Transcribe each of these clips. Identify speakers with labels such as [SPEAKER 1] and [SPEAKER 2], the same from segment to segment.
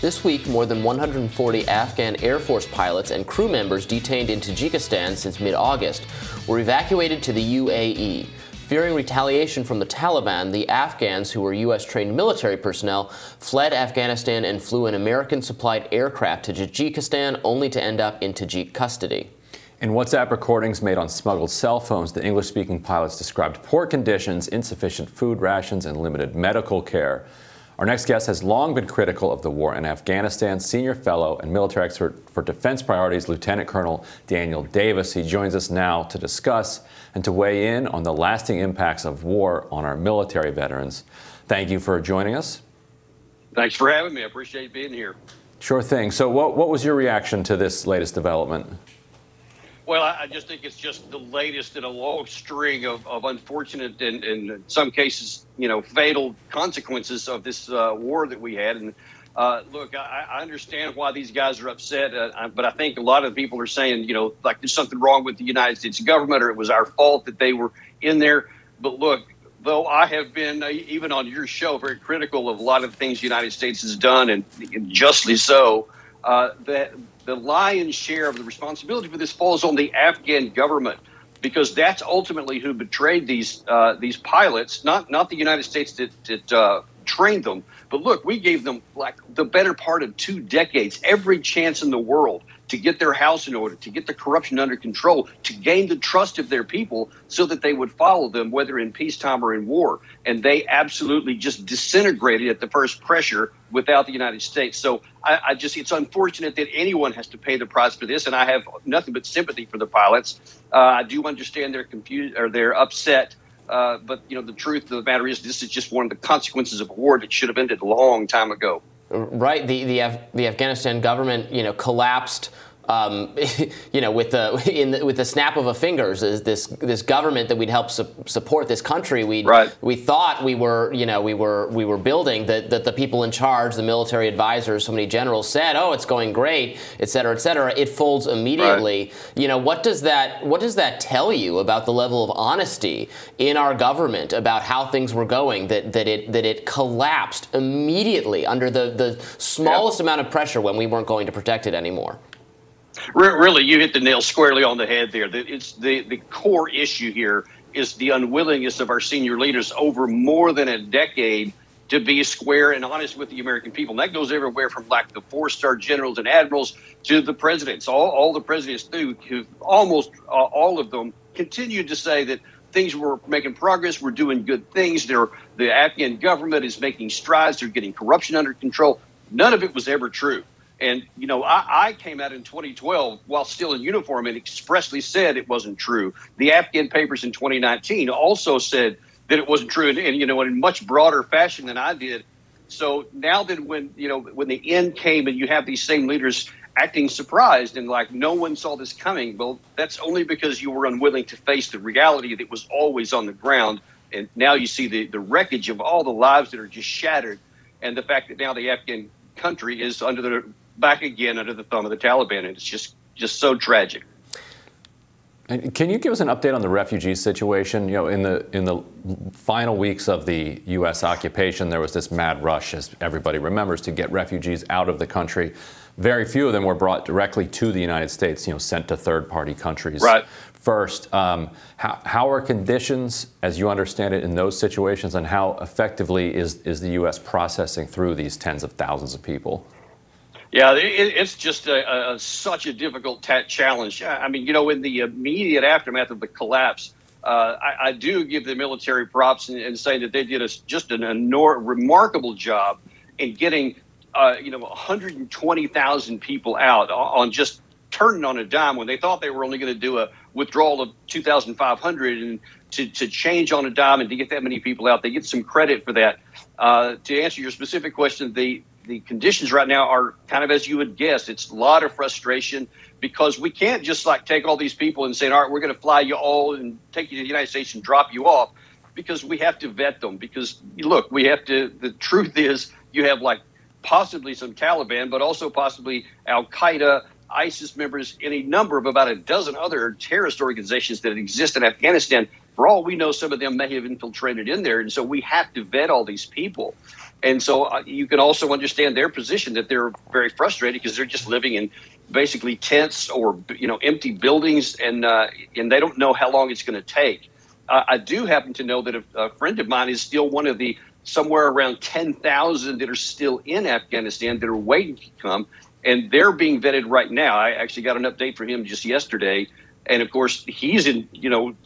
[SPEAKER 1] This week, more than 140 Afghan Air Force pilots and crew members detained in Tajikistan since mid-August were evacuated to the UAE. Fearing retaliation from the Taliban, the Afghans, who were U.S.-trained military personnel, fled Afghanistan and flew an American-supplied aircraft to Tajikistan, only to end up in Tajik custody.
[SPEAKER 2] In WhatsApp recordings made on smuggled cell phones, the English-speaking pilots described poor conditions, insufficient food rations, and limited medical care. Our next guest has long been critical of the war in Afghanistan. Senior fellow and military expert for defense priorities, Lieutenant Colonel Daniel Davis. He joins us now to discuss and to weigh in on the lasting impacts of war on our military veterans. Thank you for joining us.
[SPEAKER 3] Thanks for having me. I appreciate being here.
[SPEAKER 2] Sure thing. So what was your reaction to this latest development?
[SPEAKER 3] Well, I just think it's just the latest in a long string of unfortunate and in some cases, fatal consequences of this war that we had. And look, I understand why these guys are upset, but I think a lot of people are saying, like there's something wrong with the United States government or it was our fault that they were in there. But look, though I have been, even on your show, very critical of a lot of the things the United States has done, and justly so, that the lion's share of the responsibility for this falls on the Afghan government, because that's ultimately who betrayed these pilots, not the United States that trained them. But look, we gave them like the better part of 2 decades, every chance in the world to get their house in order, to get the corruption under control, to gain the trust of their people so that they would follow them, whether in peacetime or in war. And they absolutely just disintegrated at the first pressure without the United States. So it's unfortunate that anyone has to pay the price for this. And I have nothing but sympathy for the pilots. I do understand they're confused or they're upset. But, the truth of the matter is this is just one of the consequences of a war that should have ended a long time ago.
[SPEAKER 1] Right. The Afghanistan government, collapsed, with the snap of a fingers. Is this government that we'd help support this country? We thought we were building, that the people in charge, the military advisors, so many generals said, oh, it's going great, et cetera, et cetera. It folds immediately. Right. What does that tell you about the level of honesty in our government about how things were going? That it collapsed immediately under the smallest amount of pressure when we weren't going to protect it anymore.
[SPEAKER 3] Really, you hit the nail squarely on the head there. It's the core issue here is the unwillingness of our senior leaders over more than a decade to be square and honest with the American people. And that goes everywhere from like the 4-star generals and admirals to the presidents. All the presidents who almost all of them continued to say that things were making progress, we're doing good things. The Afghan government is making strides, they're getting corruption under control. None of it was ever true. And, I came out in 2012 while still in uniform and expressly said it wasn't true. The Afghan papers in 2019 also said that it wasn't true and in much broader fashion than I did. So now that when the end came and you have these same leaders acting surprised and like no one saw this coming, well, that's only because you were unwilling to face the reality that was always on the ground. And now you see the wreckage of all the lives that are just shattered, and the fact that now the Afghan country is back again under the thumb of the Taliban, and it's just so tragic.
[SPEAKER 2] And can you give us an update on the refugee situation? In the final weeks of the U.S. occupation, there was this mad rush, as everybody remembers, to get refugees out of the country. Very few of them were brought directly to the United States, sent to third-party countries first. How are conditions, as you understand it, in those situations, and how effectively is the U.S. processing through these tens of thousands of people?
[SPEAKER 3] Yeah, it's just such a difficult challenge. I mean, in the immediate aftermath of the collapse, I do give the military props and say that they did just a remarkable job in getting, 120,000 people out on just turning on a dime when they thought they were only going to do a withdrawal of 2,500, and to change on a dime and to get that many people out. They get some credit for that. To answer your specific question, the conditions right now are kind of as you would guess. It's a lot of frustration because we can't just take all these people and say, all right, we're going to fly you all and take you to the United States and drop you off, because we have to vet them. Because look, the truth is you have possibly some Taliban, but also possibly Al-Qaeda, ISIS members, in a number of about a dozen other terrorist organizations that exist in Afghanistan. For all we know, some of them may have infiltrated in there. And so we have to vet all these people. And so you can also understand their position, that they're very frustrated because they're just living in basically tents or, empty buildings, and they don't know how long it's going to take. I do happen to know that a friend of mine is still one of the somewhere around 10,000 that are still in Afghanistan that are waiting to come, and they're being vetted right now. I actually got an update from him just yesterday. And of course, he's in,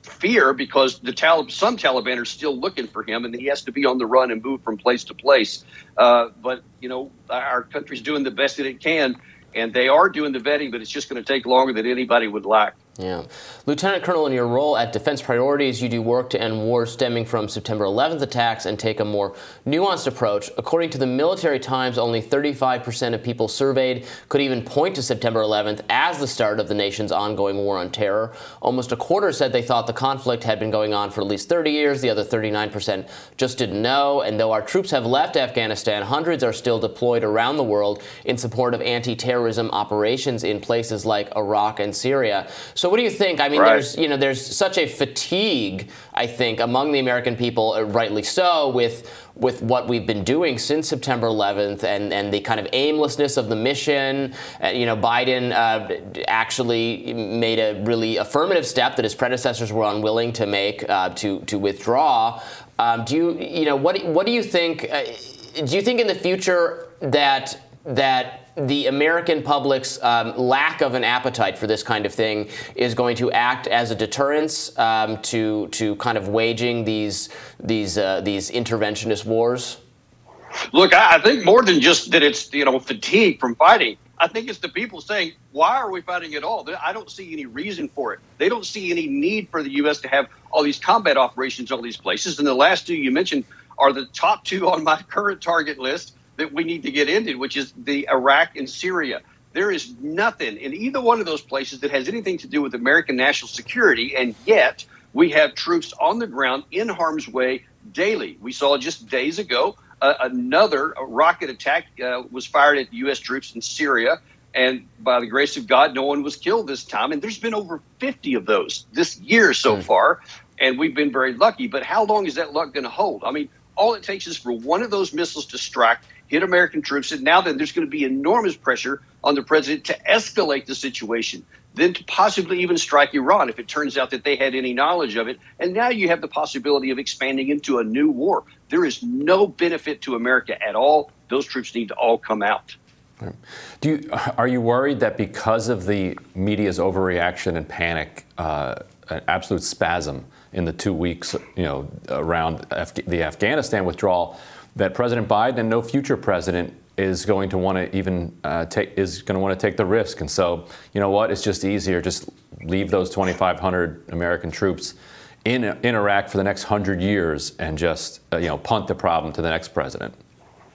[SPEAKER 3] fear because some Taliban are still looking for him, and he has to be on the run and move from place to place. But our country's doing the best that it can, and they are doing the vetting, but it's just going to take longer than anybody would like.
[SPEAKER 1] Yeah. Lieutenant Colonel, in your role at Defense Priorities, you do work to end wars stemming from September 11th attacks and take a more nuanced approach. According to the Military Times, only 35% of people surveyed could even point to September 11th as the start of the nation's ongoing war on terror. Almost a quarter said they thought the conflict had been going on for at least 30 years. The other 39% just didn't know. And though our troops have left Afghanistan, hundreds are still deployed around the world in support of anti-terrorism operations in places like Iraq and Syria. So what do you think? I mean,
[SPEAKER 3] right.
[SPEAKER 1] There's such a fatigue, I think, among the American people, rightly so, with what we've been doing since September 11th and the kind of aimlessness of the mission. Biden actually made a really affirmative step that his predecessors were unwilling to make to withdraw. What do you think? Do you think in the future that the American public's lack of an appetite for this kind of thing is going to act as a deterrence to kind of waging these interventionist wars?
[SPEAKER 3] Look, I think more than just that it's fatigue from fighting. I think it's the people saying, why are we fighting at all? I don't see any reason for it. They don't see any need for the U.S. to have all these combat operations in all these places. And the last two you mentioned are the top two on my current target list that we need to get into, which is the Iraq and Syria. There is nothing in either one of those places that has anything to do with American national security, and yet we have troops on the ground in harm's way daily. We saw just days ago another rocket attack was fired at U.S. troops in Syria, and by the grace of God, no one was killed this time. And there's been over 50 of those this year so far, and we've been very lucky. But how long is that luck going to hold? I mean, all it takes is for one of those missiles to strike, hit American troops, and now then there's going to be enormous pressure on the president to escalate the situation, then to possibly even strike Iran if it turns out that they had any knowledge of it. And now you have the possibility of expanding into a new war. There is no benefit to America at all. Those troops need to all come out.
[SPEAKER 2] Are you worried that because of the media's overreaction and panic, an absolute spasm in the 2 weeks, around the Afghanistan withdrawal, that President Biden and no future president is going to want to even take the risk? And so, you know what? It's just easier. Just leave those 2,500 American troops in Iraq for the next 100 years and just punt the problem to the next president.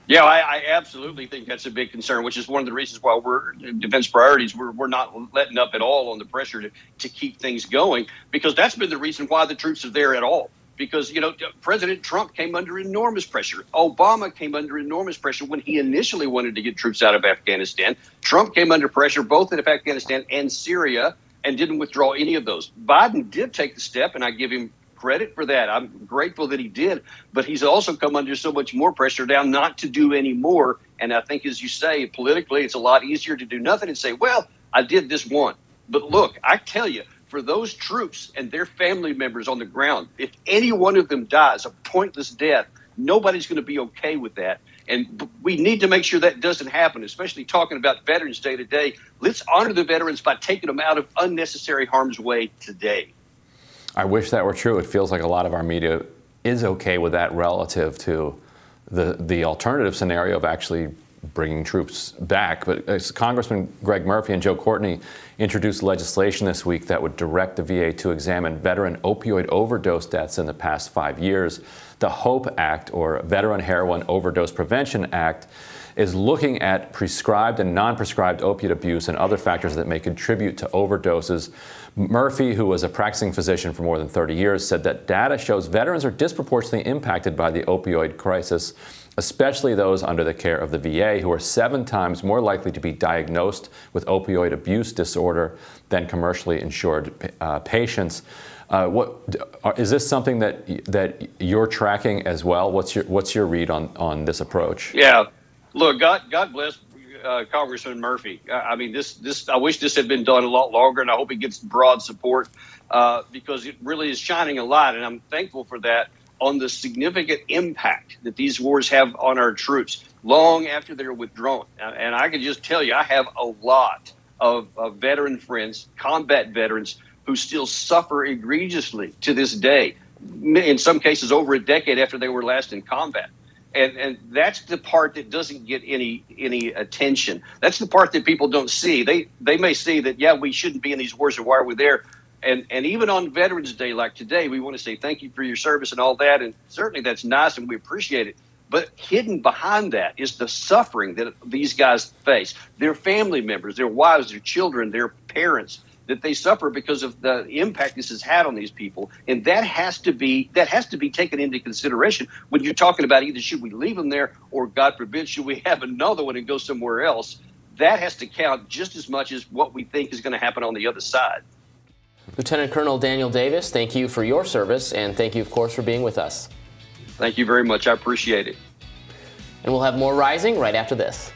[SPEAKER 3] Yeah, I absolutely think that's a big concern, which is one of the reasons why we're Defense Priorities. We're not letting up at all on the pressure to keep things going, because that's been the reason why the troops are there at all. Because, President Trump came under enormous pressure. Obama came under enormous pressure when he initially wanted to get troops out of Afghanistan. Trump came under pressure both in Afghanistan and Syria and didn't withdraw any of those. Biden did take the step, and I give him credit for that. I'm grateful that he did, but he's also come under so much more pressure now not to do any more. And I think, as you say, politically, it's a lot easier to do nothing and say, well, I did this one. But look, I tell you, for those troops and their family members on the ground, if any one of them dies a pointless death, nobody's going to be okay with that. And we need to make sure that doesn't happen, especially talking about Veterans Day today. Let's honor the veterans by taking them out of unnecessary harm's way today.
[SPEAKER 2] I wish that were true. It feels like a lot of our media is okay with that relative to the alternative scenario of actually bringing troops back. But Congressman Greg Murphy and Joe Courtney introduced legislation this week that would direct the VA to examine veteran opioid overdose deaths in the past 5 years. The HOPE Act, or Veteran Heroin Overdose Prevention Act, is looking at prescribed and non-prescribed opiate abuse and other factors that may contribute to overdoses. Murphy, who was a practicing physician for more than 30 years, said that data shows veterans are disproportionately impacted by the opioid crisis, especially those under the care of the VA, who are 7 times more likely to be diagnosed with opioid abuse disorder than commercially insured patients. Is this something that you're tracking as well? What's your read on this approach?
[SPEAKER 3] Yeah, look, God bless Congressman Murphy. I mean, I wish this had been done a lot longer, and I hope it gets broad support because it really is shining a light, and I'm thankful for that, on the significant impact that these wars have on our troops long after they're withdrawn. And I can just tell you, I have a lot of veteran friends, combat veterans, who still suffer egregiously to this day, in some cases over a decade after they were last in combat. And that's the part that doesn't get any attention. That's the part that people don't see. They may see that, yeah, we shouldn't be in these wars, or why are we there? And even on Veterans Day like today, we want to say thank you for your service and all that. And certainly that's nice and we appreciate it. But hidden behind that is the suffering that these guys face. Their family members, their wives, their children, their parents, that they suffer because of the impact this has had on these people. And that has to be taken into consideration when you're talking about either should we leave them there, or God forbid, should we have another one and go somewhere else. That has to count just as much as what we think is going to happen on the other side.
[SPEAKER 1] Lieutenant Colonel Daniel Davis, thank you for your service, and thank you, of course, for being with us.
[SPEAKER 3] Thank you very much. I appreciate it.
[SPEAKER 1] And we'll have more Rising right after this.